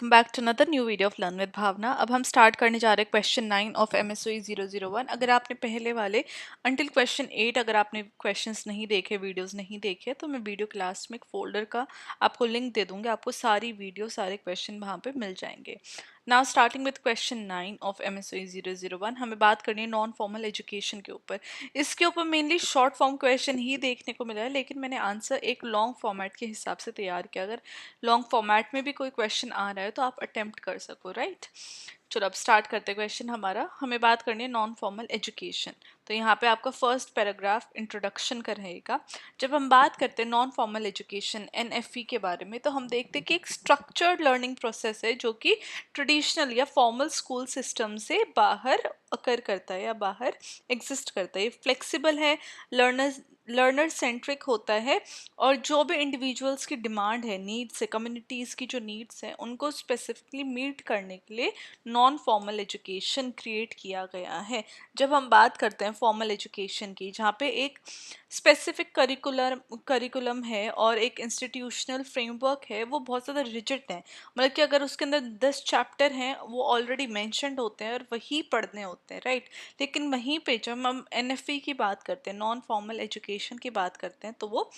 Welcome back to another new video of learn with Bhavna. अब हम start करने जा रहे हैं क्वेश्चन 9 ऑफ MSOE 001। अगर आपने पहले वाले अंटिल क्वेश्चन 8 अगर आपने क्वेश्चंस नहीं देखे, वीडियोस नहीं देखे, तो मैं वीडियो क्लास में एक फोल्डर का आपको लिंक दे दूंगी। आपको सारी वीडियो सारे क्वेश्चन वहाँ पे मिल जाएंगे। Now starting with question 9 of MSOE 001, हमें बात करनी है नॉन फॉर्मल एजुकेशन के ऊपर। इसके ऊपर मेनली शॉर्ट फॉर्म क्वेश्चन ही देखने को मिला है, लेकिन मैंने आंसर एक लॉन्ग फॉर्मेट के हिसाब से तैयार किया। अगर लॉन्ग फॉर्मेट में भी कोई क्वेश्चन आ रहा है तो आप अटेम्प्ट कर सको, राइट। चलो अब स्टार्ट करते हैं क्वेश्चन हमारा। हमें बात करनी है नॉन फॉर्मल एजुकेशन। तो यहाँ पे आपका फर्स्ट पैराग्राफ इंट्रोडक्शन का रहेगा। जब हम बात करते हैं नॉन फॉर्मल एजुकेशन NFE के बारे में, तो हम देखते हैं कि एक स्ट्रक्चर्ड लर्निंग प्रोसेस है जो कि ट्रेडिशनल या फॉर्मल स्कूल सिस्टम से बाहर अकर करता है या बाहर एग्जिस्ट करता है। फ्लेक्सिबल है, लर्नर सेंट्रिक होता है, और जो भी इंडिविजुअल्स की डिमांड है, नीड्स है, कम्युनिटीज़ की जो नीड्स हैं उनको स्पेसिफिकली मीट करने के लिए नॉन फॉर्मल एजुकेशन क्रिएट किया गया है। जब हम बात करते हैं फॉर्मल एजुकेशन की, जहाँ पे एक स्पेसिफिक करिकुलम है और एक इंस्टीट्यूशनल फ्रेमवर्क है, वो बहुत ज़्यादा रिजिड है। मतलब कि अगर उसके अंदर 10 चैप्टर हैं वो ऑलरेडी मैंशनड होते हैं और वही पढ़ने होते हैं, राइट। लेकिन वहीं पे जब हम NFE की बात करते हैं, नॉन फॉर्मल एजुकेशन की बात करते हैं, तो वो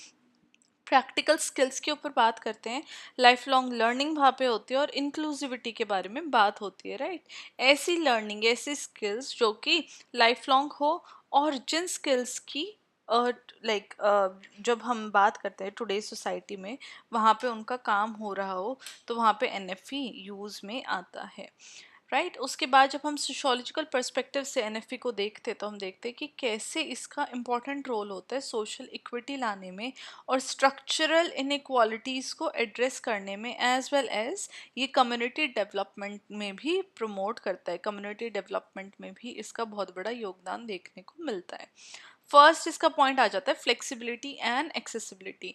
प्रैक्टिकल स्किल्स के ऊपर बात करते हैं। लाइफ लॉन्ग लर्निंग वहाँ पे होती है और इंक्लूसिविटी के बारे में बात होती है, राइट। ऐसी लर्निंग, ऐसी स्किल्स जो कि लाइफ लॉन्ग हो, और जिन स्किल्स की लाइक जब हम बात करते हैं टुडे सोसाइटी में, वहाँ पे उनका काम हो रहा हो, तो वहाँ पे NFE यूज़ में आता है, राइट। उसके बाद जब हम सोशोलॉजिकल पर्सपेक्टिव से NFE को देखते हैं, तो हम देखते हैं कि कैसे इसका इम्पॉर्टेंट रोल होता है सोशल इक्विटी लाने में और स्ट्रक्चरल इनइक्वालिटीज़ को एड्रेस करने में, एज वेल एज ये कम्युनिटी डेवलपमेंट में भी प्रमोट करता है। कम्युनिटी डेवलपमेंट में भी इसका बहुत बड़ा योगदान देखने को मिलता है। फर्स्ट इसका पॉइंट आ जाता है फ्लेक्सिबिलिटी एंड एक्सेसिबिलिटी।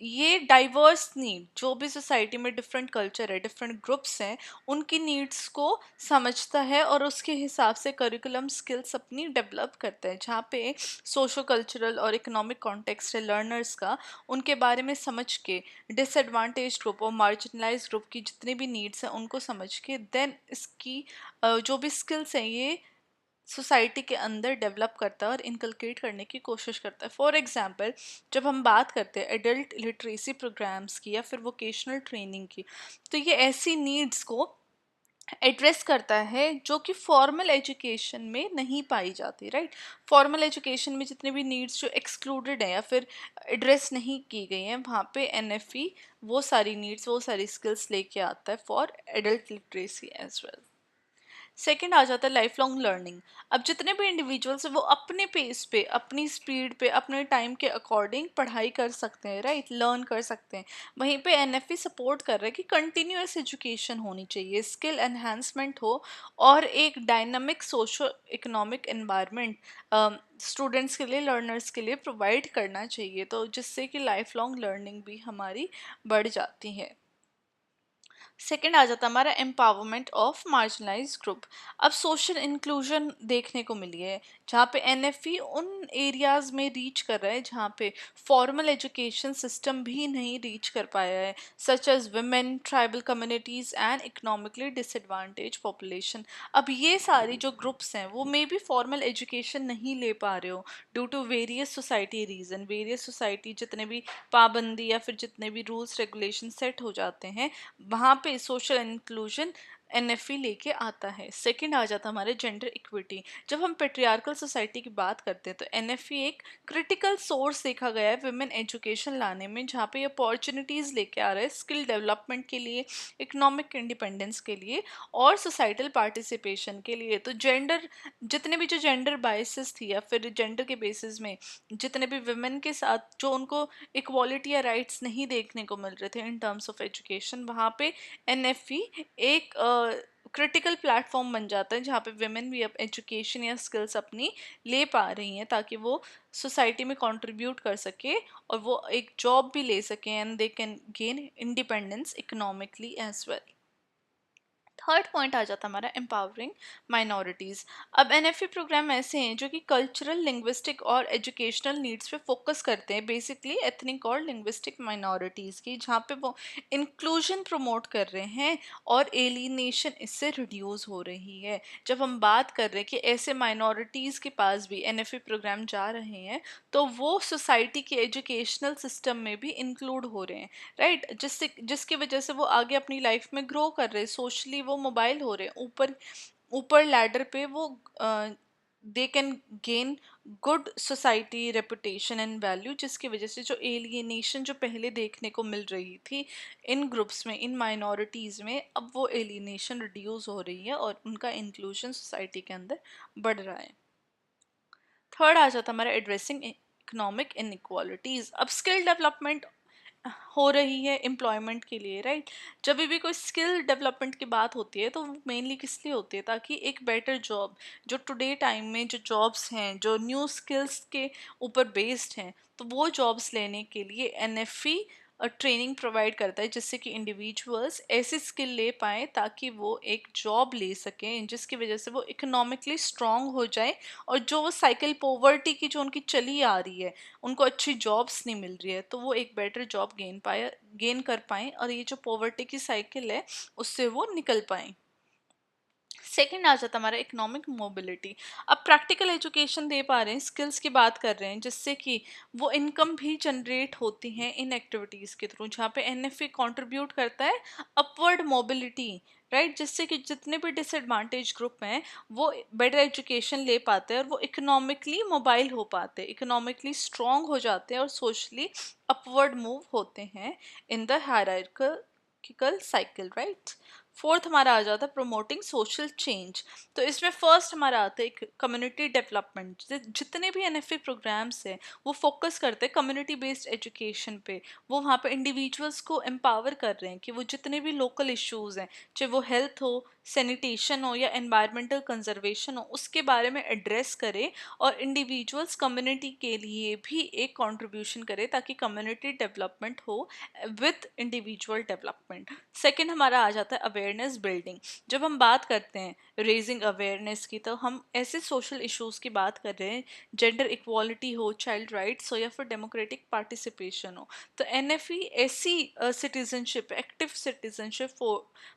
ये डाइवर्स नीड, जो भी सोसाइटी में डिफरेंट कल्चर है, डिफरेंट ग्रुप्स हैं, उनकी नीड्स को समझता है और उसके हिसाब से करिकुलम स्किल्स अपनी डेवलप करता है। जहाँ पे सोशो कल्चरल और इकोनॉमिक कॉन्टेक्स्ट है लर्नर्स का, उनके बारे में समझ के, डिसएडवांटेज ग्रुप और मार्जिनलाइज ग्रुप की जितनी भी नीड्स हैं उनको समझ के, देन इसकी जो भी स्किल्स हैं ये सोसाइटी के अंदर डेवलप करता है और इनकलकेट करने की कोशिश करता है। फॉर एग्जांपल, जब हम बात करते हैं एडल्ट लिटरेसी प्रोग्राम्स की या फिर वोकेशनल ट्रेनिंग की, तो ये ऐसी नीड्स को एड्रेस करता है जो कि फॉर्मल एजुकेशन में नहीं पाई जाती, राइट। फॉर्मल एजुकेशन में जितने भी नीड्स जो एक्सक्लूडेड हैं या फिर एड्रेस नहीं की गई हैं, वहाँ पे NFE वो सारी नीड्स, वो सारी स्किल्स लेके आता है for adult literacy as well. Second आ जाता है लाइफ लॉन्ग लर्निंग। अब जितने भी इंडिविजुअल्स हैं वो अपने पेस पे, अपनी स्पीड पे, अपने टाइम के अकॉर्डिंग पढ़ाई कर सकते हैं, राइट, लर्न कर सकते हैं। वहीं पे NFE सपोर्ट कर रहा है कि कंटिन्यूअस एजुकेशन होनी चाहिए, स्किल एनहांसमेंट हो, और एक dynamic socio economic environment students के लिए, लर्नर्स के लिए प्रोवाइड करना चाहिए, तो जिससे कि लाइफ लॉन्ग लर्निंग भी हमारी बढ़ जाती है। सेकेंड आ जाता है हमारा एम्पावरमेंट ऑफ मार्जिनलाइज ग्रुप। अब सोशल इंक्लूजन देखने को मिली है, जहाँ पे NFE उन एरियाज में रीच कर रहा है जहाँ पे फॉर्मल एजुकेशन सिस्टम भी नहीं रीच कर पाया है, such as women, tribal communities and economically disadvantage population. अब ये सारी जो ग्रुप्स हैं वो मे बी फॉर्मल एजुकेशन नहीं ले पा रहे हो due to various society reason. Various society जितने भी पाबंदी या फिर जितने भी रूल्स रेगुलेशन सेट हो जाते हैं, वहाँ पे सोशल इंक्लूजन NFE लेके आता है। सेकंड आ जाता है हमारे जेंडर इक्विटी। जब हम पेट्रियार्कल सोसाइटी की बात करते हैं तो NFE एक क्रिटिकल सोर्स देखा गया है वुमेन एजुकेशन लाने में, जहाँ पे अपॉर्चुनिटीज़ लेके आ रहा है स्किल डेवलपमेंट के लिए, इकोनॉमिक इंडिपेंडेंस के लिए और सोसाइटल पार्टिसिपेशन के लिए। तो जेंडर, जितने भी जो जेंडर बाइसेस थी या फिर जेंडर के बेसिस में जितने भी वुमेन के साथ जो उनको इक्वालिटी या राइट्स नहीं देखने को मिल रहे थे इन टर्म्स ऑफ एजुकेशन, वहाँ पे NFE एक क्रिटिकल प्लेटफॉर्म बन जाता है जहाँ पे वुमेन भी अब एजुकेशन या स्किल्स अपनी ले पा रही हैं, ताकि वो सोसाइटी में कंट्रीब्यूट कर सके और वो एक जॉब भी ले सकें, and they can gain independence economically as well. Third point आ जाता हमारा एम्पावरिंग माइनॉरिटीज़। अब एनएफई प्रोग्राम ऐसे हैं जो कि कल्चरल, लिंग्विस्टिक और एजुकेशनल नीड्स पे फोकस करते हैं, बेसिकली एथनिक और लिंग्विस्टिक माइनॉरिटीज़ की, जहाँ पे वो इंक्लूजन प्रमोट कर रहे हैं और एलिनेशन इससे रिड्यूस हो रही है। जब हम बात कर रहे हैं कि ऐसे माइनॉरिटीज़ के पास भी एनएफई प्रोग्राम जा रहे हैं तो वो सोसाइटी के एजुकेशनल सिस्टम में भी इंक्लूड हो रहे हैं, राइट, जिसकी वजह से वो आगे अपनी लाइफ में ग्रो कर रहे हैं, सोशली वो मोबाइल हो रहे हैं, ऊपर ऊपर लैडर पे वो दे can gain good society reputation and value, जिसकी वजह से जो एलियनेशन जो पहले देखने को मिल रही थी इन ग्रुप्स में, इन माइनॉरिटीज़ में, अब वो एलियनेशन रिड्यूस हो रही है और उनका इंक्लूजन सोसाइटी के अंदर बढ़ रहा है। थर्ड आ जाता हमारा एड्रेसिंग इकोनॉमिक इनइक्वालिटीज़। अब स्किल डेवलपमेंट हो रही है एम्प्लॉयमेंट के लिए, राइट। जब भी कोई स्किल डेवलपमेंट की बात होती है तो मेनली किस लिए होती है, ताकि एक बेटर जॉब, जो टुडे टाइम में जो जॉब्स हैं जो न्यू स्किल्स के ऊपर बेस्ड हैं, तो वो जॉब्स लेने के लिए एनएफई ट्रेनिंग प्रोवाइड करता है, जिससे कि इंडिविजुअल्स ऐसी स्किल ले पाएँ ताकि वो एक जॉब ले सकें, जिसकी वजह से वो इकोनॉमिकली स्ट्रांग हो जाए और जो वो साइकिल पॉवर्टी की जो उनकी चली आ रही है, उनको अच्छी जॉब्स नहीं मिल रही है, तो वो एक बेटर जॉब गेन कर पाएँ और ये जो पॉवर्टी की साइकिल है उससे वो निकल पाएँ। सेकंड आ जाता हमारा इकोनॉमिक मोबिलिटी। अब प्रैक्टिकल एजुकेशन दे पा रहे हैं, स्किल्स की बात कर रहे हैं, जिससे कि वो इनकम भी जनरेट होती हैं इन एक्टिविटीज़ के थ्रू, जहाँ पे एनएफए कंट्रीब्यूट करता है अपवर्ड मोबिलिटी, राइट, जिससे कि जितने भी डिसएडवांटेज ग्रुप हैं वो बेटर एजुकेशन ले पाते हैं और वो इकोनॉमिकली मोबाइल हो पाते हैं, इकोनॉमिकली स्ट्रांग हो जाते हैं और सोशली अपवर्ड मूव होते हैं in the hierarchical cycle, right. Fourth हमारा आ जाता है प्रमोटिंग सोशल चेंज। तो इसमें फर्स्ट हमारा आता है कम्युनिटी डेवलपमेंट। जितने भी एनएफए प्रोग्राम्स हैं वो फोकस करते हैं कम्युनिटी बेस्ड एजुकेशन पे। वो वहाँ पे इंडिविजुअल्स को एम्पावर कर रहे हैं कि वो जितने भी लोकल इश्यूज हैं, चाहे वो हेल्थ हो, सैनिटेशन हो या एनवायरमेंटल कंजर्वेशन हो, उसके बारे में एड्रेस करें और इंडिविजुअल्स कम्युनिटी के लिए भी एक कंट्रीब्यूशन करें ताकि कम्युनिटी डेवलपमेंट हो विद इंडिविजुअल डेवलपमेंट। सेकंड हमारा आ जाता है अवेयरनेस बिल्डिंग। जब हम बात करते हैं रेजिंग अवेयरनेस की, तो हम ऐसे सोशल इश्यूज की बात कर रहे हैं, जेंडर इक्वालिटी हो, चाइल्ड राइट्स हो या फिर डेमोक्रेटिक पार्टिसिपेशन हो, तो एनएफई ऐसी सिटीजनशिप, एक्टिव सिटीजनशिप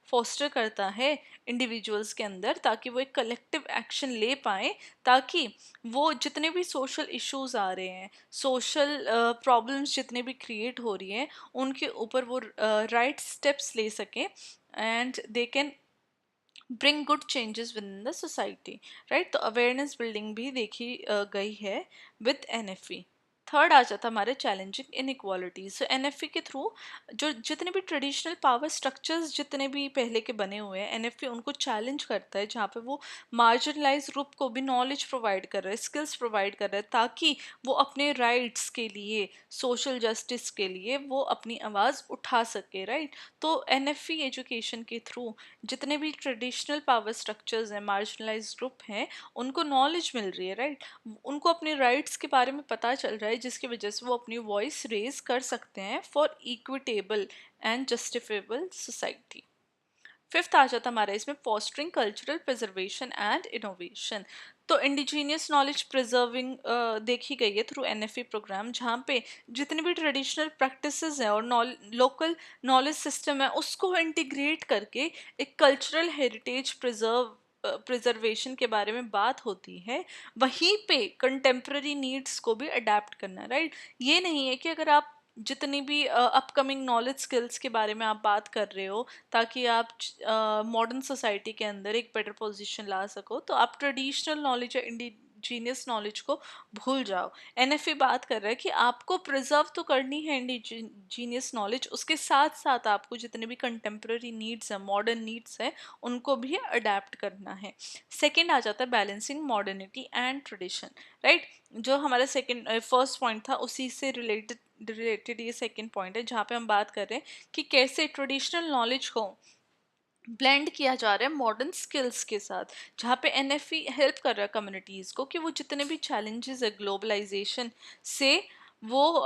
फोस्टर करता है इंडिविजुअल्स के अंदर, ताकि वो एक कलेक्टिव एक्शन ले पाए, ताकि वो जितने भी सोशल इश्यूज आ रहे हैं, सोशल प्रॉब्लम्स जितने भी क्रिएट हो रही हैं, उनके ऊपर वो राइट स्टेप्स ले सकें and they can bring good changes with in the society, right. तो अवेयरनेस बिल्डिंग भी देखी गई है विद एनएफई। थर्ड आ जाता हमारे चैलेंजिंग इनइक्वालिटीज। सो एनएफई के थ्रू जो जितने भी ट्रेडिशनल पावर स्ट्रक्चर्स जितने भी पहले के बने हुए हैं, एनएफई उनको चैलेंज करता है, जहाँ पे वो मार्जिनलाइज ग्रुप को भी नॉलेज प्रोवाइड कर रहा है, स्किल्स प्रोवाइड कर रहा है, ताकि वो अपने राइट्स के लिए, सोशल जस्टिस के लिए वो अपनी आवाज़ उठा सके, राइट। तो एनएफई एजुकेशन के थ्रू जितने भी ट्रेडिशनल पावर स्ट्रक्चर्स हैं, मार्जिनलाइज ग्रुप हैं, उनको नॉलेज मिल रही है, राइट। उनको अपने राइट्स के बारे में पता चल रहा है, जिसकी वजह से वो अपनी वॉइस रेज कर सकते हैं for equitable and justifiable society. Fifth आ जाता हमारा इसमें fostering cultural preservation and innovation. तो इंडिजीनियस नॉलेज प्रिजर्विंग देखी गई है थ्रू एनएफई प्रोग्राम, जहाँ पे जितनी भी ट्रेडिशनल प्रैक्टिसेस हैं और लोकल नॉलेज सिस्टम है, उसको इंटीग्रेट करके एक कल्चरल हेरिटेज प्रिजर्वेशन के बारे में बात होती है। वहीं पे कंटेम्प्रेरी नीड्स को भी अडेप्ट करना, राइट। ये नहीं है कि अगर आप जितनी भी अपकमिंग नॉलेज स्किल्स के बारे में आप बात कर रहे हो ताकि आप मॉडर्न सोसाइटी के अंदर एक बेटर पोजीशन ला सको, तो आप ट्रेडिशनल नॉलेज या इंडिजीनियस नॉलेज को भूल जाओ। एनएफई बात कर रहा है कि आपको प्रिजर्व तो करनी है इंडिजीनियस नॉलेज, उसके साथ साथ आपको जितने भी कंटेम्प्रेरी नीड्स हैं, मॉडर्न नीड्स हैं, उनको भी अडेप्ट करना है। सेकेंड आ जाता है balancing modernity and tradition, right. जो हमारा सेकेंड फर्स्ट पॉइंट था उसी से रिलेटेड ये सेकंड पॉइंट है, जहाँ पे हम बात कर रहे हैं कि कैसे ट्रेडिशनल नॉलेज को ब्लेंड किया जा रहा है मॉडर्न स्किल्स के साथ, जहाँ पे एनएफई हेल्प कर रहा है कम्युनिटीज़ को कि वो जितने भी चैलेंजेस है ग्लोबलाइजेशन से, वो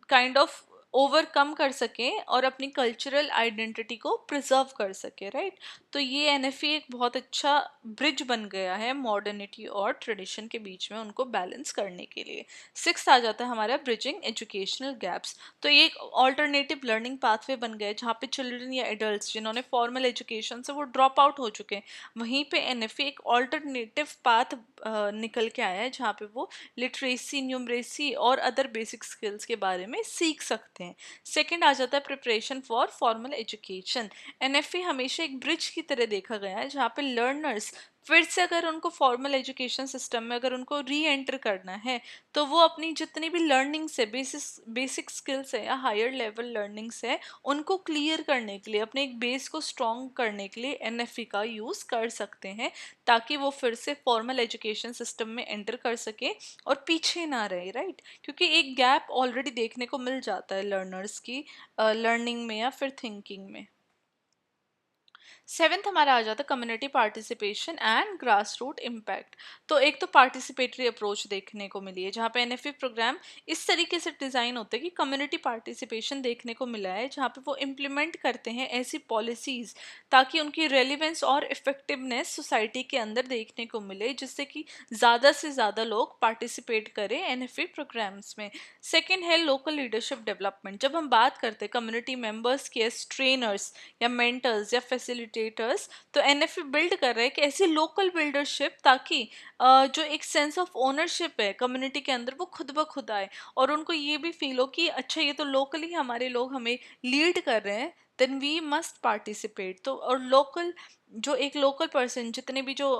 काइंड ऑफ ओवरकम कर सकें और अपनी कल्चरल आइडेंटिटी को प्रिजर्व कर सके, राइट। तो ये एनएफई एक बहुत अच्छा ब्रिज बन गया है मॉडर्निटी और ट्रेडिशन के बीच में उनको बैलेंस करने के लिए। सिक्स्थ आ जाता है हमारा ब्रिजिंग एजुकेशनल गैप्स। तो ये एक ऑल्टरनेटिव लर्निंग पाथवे बन गए जहाँ पे चिल्ड्रन या एडल्ट्स जिन्होंने फॉर्मल एजुकेशन से वो ड्रॉप आउट हो चुके हैं, वहीं पे एनएफई एक ऑल्टरनेटिव पाथ निकल के आया है जहाँ पे वो लिटरेसी, न्यूमरेसी और अदर बेसिक स्किल्स के बारे में सीख सकते हैं। सेकंड आ जाता है preparation for formal education. NFA हमेशा एक ब्रिज की तरह देखा गया है जहाँ पे लर्नर्स फिर से अगर उनको फॉर्मल एजुकेशन सिस्टम में अगर उनको री एंटर करना है तो वो अपनी जितनी भी लर्निंग्स है, बेसिक स्किल्स है या हायर लेवल लर्निंग्स है, उनको क्लियर करने के लिए, अपने एक बेस को स्ट्रॉन्ग करने के लिए एनएफई का यूज़ कर सकते हैं ताकि वो फिर से फॉर्मल एजुकेशन सिस्टम में एंटर कर सके और पीछे ना रहे, राइट। क्योंकि एक गैप ऑलरेडी देखने को मिल जाता है लर्नर्स की लर्निंग में या फिर थिंकिंग में। सेवेंथ हमारा आ जाता है community participation and grass root impact. तो एक तो पार्टिसिपेटरी अप्रोच देखने को मिली है जहाँ पे एनएफई प्रोग्राम इस तरीके से डिज़ाइन होते हैं कि कम्युनिटी पार्टिसिपेशन देखने को मिला है जहाँ पे वो इम्प्लीमेंट करते हैं ऐसी पॉलिसीज़ ताकि उनकी रेलिवेंस और इफेक्टिवनेस सोसाइटी के अंदर देखने को मिले, जिससे कि ज़्यादा से ज़्यादा लोग पार्टिसिपेट करें एनएफई प्रोग्राम्स में। सेकेंड है लोकल लीडरशिप डेवलपमेंट। जब हम बात करते हैं कम्युनिटी मेंबर्स के एज ट्रेनर्स या मेंटर्स या फैसिलिटेटर्स, तो एनएफई बिल्ड कर रहे हैं कि ऐसी लोकल बिल्डरशिप ताकि जो एक सेंस ऑफ ओनरशिप है कम्युनिटी के अंदर वो खुद ब खुद आए और उनको ये भी फील हो कि अच्छा ये तो लोकली हमारे लोग हमें लीड कर रहे हैं, देन वी मस्ट पार्टिसिपेट। तो और लोकल जो एक लोकल पर्सन जितने भी जो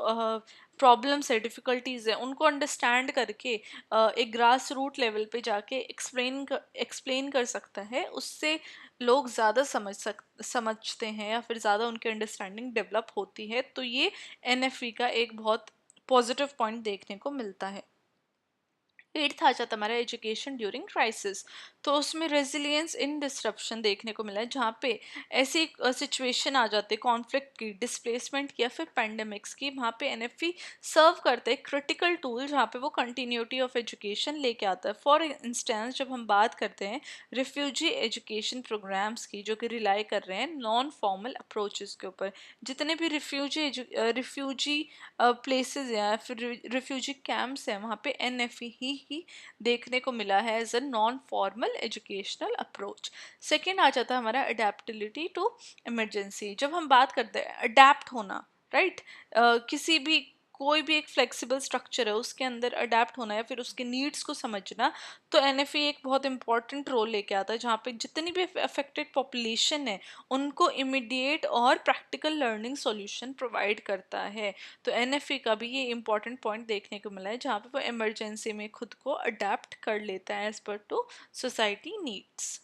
प्रॉब्लम्स है, डिफ़िकल्टीज़ है, उनको अंडरस्टैंड करके एक ग्रास रूट लेवल पे जाके एक्सप्लेन कर सकता है, उससे लोग ज़्यादा समझते हैं या फिर ज़्यादा उनकी अंडरस्टैंडिंग डेवलप होती है। तो ये एनएफई का एक बहुत पॉजिटिव पॉइंट देखने को मिलता है। एट्थ आ जाता हमारा एजुकेशन ड्यूरिंग क्राइसिस। तो उसमें रेजिलियंस इन डिसरप्शन देखने को मिला है जहाँ पे ऐसी सिचुएशन आ जाती है कॉन्फ्लिक्ट की, डिस्प्लेसमेंट की या फिर पैंडमिक्स की, वहाँ पे एनएफई सर्व करते हैं क्रिटिकल टूल जहाँ पे वो कंटिन्यूटी ऑफ एजुकेशन लेके आता है। फॉर इंस्टेंस जब हम बात करते हैं रिफ्यूजी एजुकेशन प्रोग्राम्स की जो कि रिलाई कर रहे हैं नॉन फॉर्मल अप्रोचेस के ऊपर, जितने भी रिफ्यूजी प्लेसेस या फिर रिफ्यूजी कैंप्स हैं वहाँ पे एनएफई ही देखने को मिला है as a non formal educational approach. Second आ जाता है हमारा अडेप्टिबिलिटी टू इमरजेंसी। जब हम बात करते हैं अडेप्ट होना, राइट, किसी भी कोई भी एक फ्लेक्सिबल स्ट्रक्चर है उसके अंदर अडेप्ट होना या फिर उसके नीड्स को समझना, तो एनएफई एक बहुत इंपॉर्टेंट रोल लेके आता है जहाँ पे जितनी भी अफेक्टेड पॉपुलेशन है उनको इमीडिएट और प्रैक्टिकल लर्निंग सॉल्यूशन प्रोवाइड करता है। तो एनएफई का भी ये इंपॉर्टेंट पॉइंट देखने को मिला है जहाँ पे वो इमरजेंसी में खुद को अडेप्ट कर लेता है as per to society needs.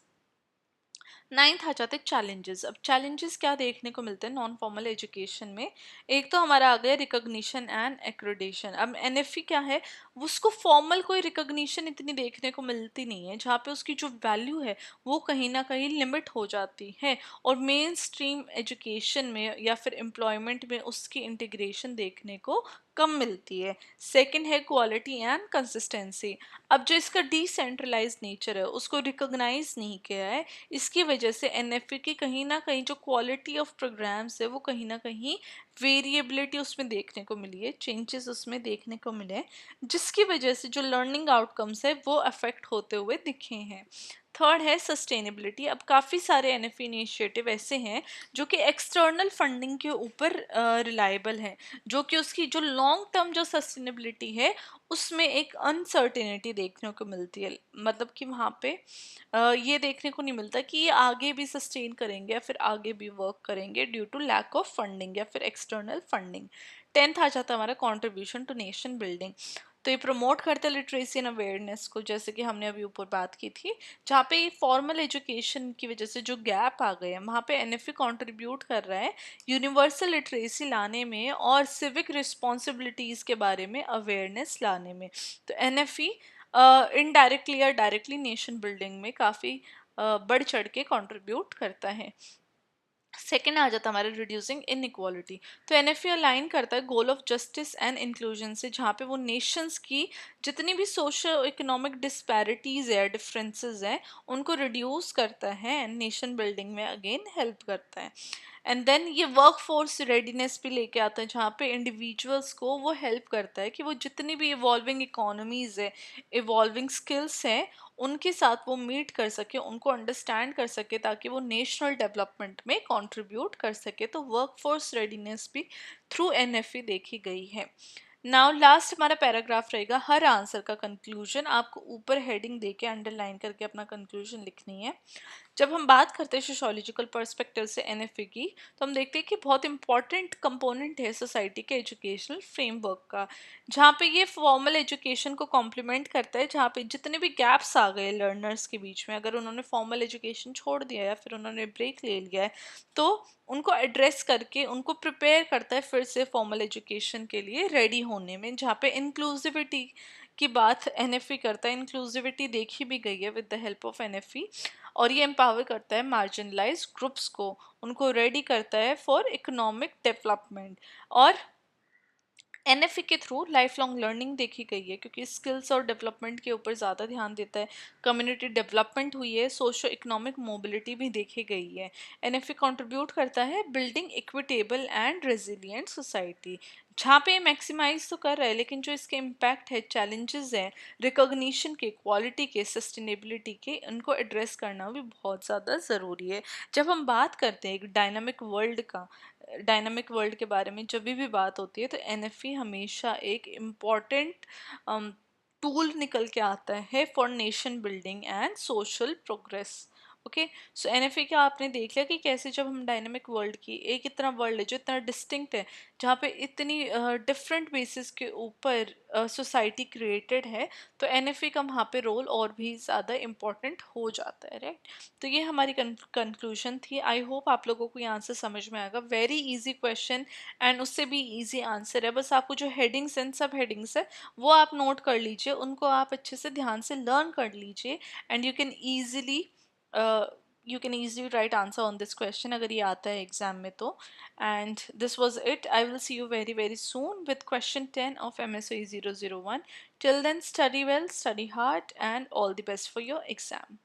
Ninth आ जाते हैं चैलेंजेस। अब चैलेंजेस क्या देखने को मिलते हैं नॉन फॉर्मल एजुकेशन में। एक तो हमारा आ गया रिकॉग्निशन एंड एक्रेडिशन। अब एनएफई क्या है, उसको फॉर्मल कोई रिकॉग्निशन इतनी देखने को मिलती नहीं है जहाँ पे उसकी जो वैल्यू है वो कहीं ना कहीं लिमिट हो जाती है और मेन स्ट्रीम एजुकेशन में या फिर एम्प्लॉयमेंट में उसकी इंटीग्रेशन देखने को कम मिलती है। सेकंड है क्वालिटी एंड कंसिस्टेंसी। अब जो इसका डिसेंट्रलाइज नेचर है उसको रिकॉग्नाइज नहीं किया है, इसकी वजह से एनएफए की कहीं ना कहीं जो क्वालिटी ऑफ प्रोग्राम्स है वो कहीं ना कहीं वेरिएबिलिटी उसमें देखने को मिली है, चेंजेस उसमें देखने को मिले हैं, जिसकी वजह से जो लर्निंग आउटकम्स है वो अफेक्ट होते हुए दिखे हैं। थर्ड है सस्टेनेबिलिटी। अब काफ़ी सारे एनएफई इनिशिएटिव ऐसे हैं जो कि एक्सटर्नल फंडिंग के ऊपर रिलायबल हैं, जो कि उसकी जो लॉन्ग टर्म जो सस्टेनेबिलिटी है उसमें एक अनसर्टेनिटी देखने को मिलती है। मतलब कि वहाँ पे ये देखने को नहीं मिलता कि ये आगे भी सस्टेन करेंगे या फिर आगे भी वर्क करेंगे due to lack of funding या फिर एक्सटर्नल फंडिंग। टेंथ आ जाता है हमारा कंट्रीब्यूशन टू नेशन बिल्डिंग। तो ये प्रमोट करता है लिटरेसी एंड अवेयरनेस को, जैसे कि हमने अभी ऊपर बात की थी, जहाँ पे फॉर्मल एजुकेशन की वजह से जो गैप आ गए हैं वहाँ पे एनएफई कंट्रीब्यूट कर रहा है यूनिवर्सल लिटरेसी लाने में और सिविक रिस्पॉन्सिबिलिटीज़ के बारे में अवेयरनेस लाने में। तो एनएफई इनडायरेक्टली या डायरेक्टली नेशन बिल्डिंग में काफ़ी बढ़ चढ़ के कंट्रीब्यूट करता है। सेकेंड आ जाता है हमारा रिड्यूसिंग इनइक्वालिटी। तो एनएफई अलाइन करता है goal of justice and inclusion से, जहाँ पे वो नेशंस की जितनी भी सोशल इकोनॉमिक डिस्पैरिटीज़ है, डिफरेंसेस हैं, उनको रिड्यूस करता है एंड नेशन बिल्डिंग में अगेन हेल्प करता है। एंड देन ये वर्क फोर्स रेडीनेस भी लेके आता है, जहाँ पे इंडिविजुअल्स को वो हेल्प करता है कि वो जितनी भी इवॉल्विंग इकोनॉमीज़ है, इवॉल्विंग स्किल्स हैं, उनके साथ वो मीट कर सके, उनको अंडरस्टैंड कर सके, ताकि वो नेशनल डेवलपमेंट में कंट्रीब्यूट कर सके। तो वर्कफोर्स रेडीनेस भी थ्रू एनएफई देखी गई है। नाउ लास्ट हमारा पैराग्राफ रहेगा हर आंसर का कंक्लूजन। आपको ऊपर हेडिंग देके अंडरलाइन करके अपना कंक्लूजन लिखनी है। जब हम बात करते हैं सोशोलॉजिकल पर्सपेक्टिव से एनएफए की, तो हम देखते हैं कि बहुत इंपॉर्टेंट कंपोनेंट है सोसाइटी के एजुकेशनल फ्रेमवर्क का, जहाँ पे ये फॉर्मल एजुकेशन को कॉम्प्लीमेंट करता है, जहाँ पे जितने भी गैप्स आ गए लर्नर्स के बीच में, अगर उन्होंने फॉर्मल एजुकेशन छोड़ दिया या फिर उन्होंने ब्रेक ले लिया है, तो उनको एड्रेस करके उनको प्रिपेयर करता है फिर से फॉर्मल एजुकेशन के लिए रेडी होने में, जहाँ पे इंक्लूसिविटी की बात एनएफई करता है। इंक्लूसिविटी देखी भी गई है with the help of NFE, और ये एम्पावर करता है मार्जिनलाइज ग्रुप्स को, उनको रेडी करता है फॉर इकोनॉमिक डेवलपमेंट। और एनएफई के थ्रू लाइफ लॉन्ग लर्निंग देखी गई है, क्योंकि स्किल्स और डेवलपमेंट के ऊपर ज़्यादा ध्यान देता है, कम्युनिटी डेवलपमेंट हुई है, सोशो इकोनॉमिक मोबिलिटी भी देखी गई है। एनएफई कंट्रीब्यूट करता है building equitable and resilient society, जहाँ पे मैक्सिमाइज तो कर रहा है, लेकिन जो इसके इम्पैक्ट है, चैलेंजेस हैं रिकॉग्निशन के, क्वालिटी के, सस्टेनेबिलिटी के, उनको एड्रेस करना भी बहुत ज़्यादा ज़रूरी है। जब हम बात करते हैं एक डायनामिक वर्ल्ड के बारे में जब भी बात होती है, तो एनएफई हमेशा एक इम्पॉर्टेंट टूल निकल के आता है for nation building and social progress. Okay, so NFA का आपने देख लिया कि कैसे जब हम डायनामिक वर्ल्ड की, एक इतना वर्ल्ड है जो इतना डिस्टिंक्ट है, जहाँ पे इतनी डिफरेंट बेसिस के ऊपर सोसाइटी क्रिएटेड है, तो एनएफए का वहाँ पे रोल और भी ज़्यादा इम्पोर्टेंट हो जाता है, राइट। तो ये हमारी कंक्लूजन थी। आई होप आप लोगों को ये आंसर समझ में आएगा। वेरी इजी क्वेश्चन एंड उससे भी इजी आंसर है, बस आपको जो हेडिंग्स एंड सब हेडिंग्स है वो आप नोट कर लीजिए, उनको आप अच्छे से ध्यान से लर्न कर लीजिए, and you can easily write answer on this question अगर ये आता है एग्जाम में तो। And this was it. I will see you very very soon with question 10 of MSOE 001। Till then, study well, study hard, and all the best for your exam.